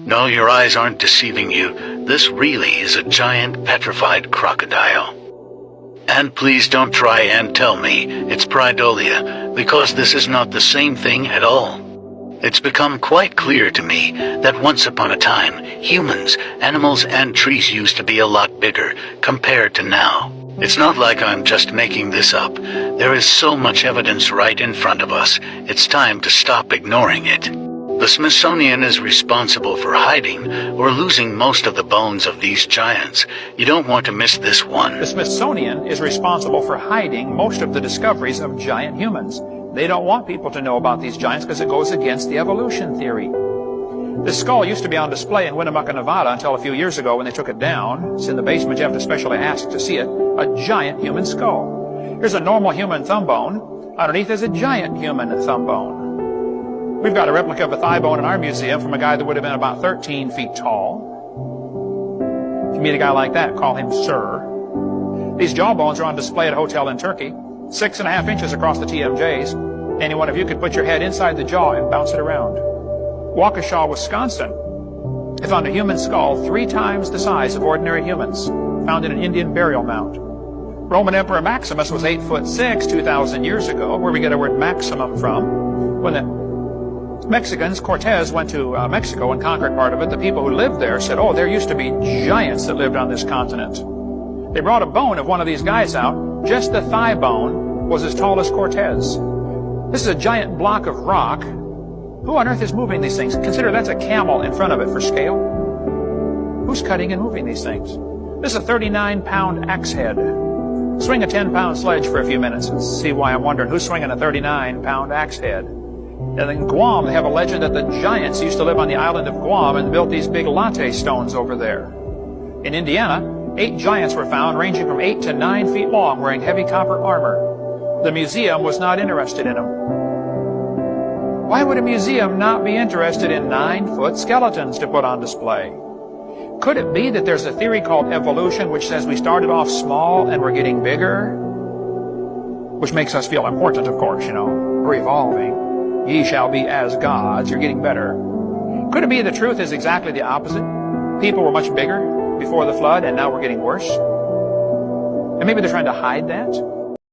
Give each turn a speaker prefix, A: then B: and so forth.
A: No, your eyes aren't deceiving you. This really is a giant petrified crocodile. And please don't try and tell me it's Pridolia, because this is not the same thing at all. It's become quite clear to me that once upon a time, humans, animals, and trees used to be a lot bigger compared to now. It's not like I'm just making this up. There is so much evidence right in front of us. It's time to stop ignoring it. The Smithsonian is responsible for hiding or losing most of the bones of these giants. You don't want to miss this one.
B: The Smithsonian is responsible for hiding most of the discoveries of giant humans. They don't want people to know about these giants because it goes against the evolution theory. This skull used to be on display in Winnemucca, Nevada until a few years ago when they took it down. It's in the basement. You have to specially ask to see it. A giant human skull. Here's a normal human thumb bone. Underneath is a giant human thumb bone. We've got a replica of a thigh bone in our museum from a guy that would have been about 13 feet tall. If you meet a guy like that, call him sir. These jaw bones are on display at a hotel in Turkey, 6.5 inches across the TMJs. Any one of you could put your head inside the jaw and bounce it around. Waukesha, Wisconsin, they found a human skull 3 times the size of ordinary humans, found in an Indian burial mound. Roman Emperor Maximus was 8'6", 2,000 years ago, where we get our word maximum from. When the Mexicans, Cortez, went to Mexico and conquered part of it, the people who lived there said, oh, there used to be giants that lived on this continent. They brought a bone of one of these guys out. Just the thigh bone was as tall as Cortez. This is a giant block of rock. Who on earth is moving these things? Consider that's a camel in front of it for scale. Who's cutting and moving these things? This is a 39-pound axe head. Swing a 10-pound sledge for a few minutes and see why I'm wondering who's swinging a 39-pound axe head. And in Guam, they have a legend that the giants used to live on the island of Guam and built these big latte stones over there. In Indiana, 8 giants were found ranging from 8 to 9 feet long wearing heavy copper armor. The museum was not interested in them. Why would a museum not be interested in 9-foot skeletons to put on display? Could it be that there's a theory called evolution which says we started off small and we're getting bigger? Which makes us feel important, of course, you know. We're evolving. Ye shall be as gods. You're getting better. Could it be the truth is exactly the opposite? People were much bigger before the flood and now we're getting worse? And maybe they're trying to hide that?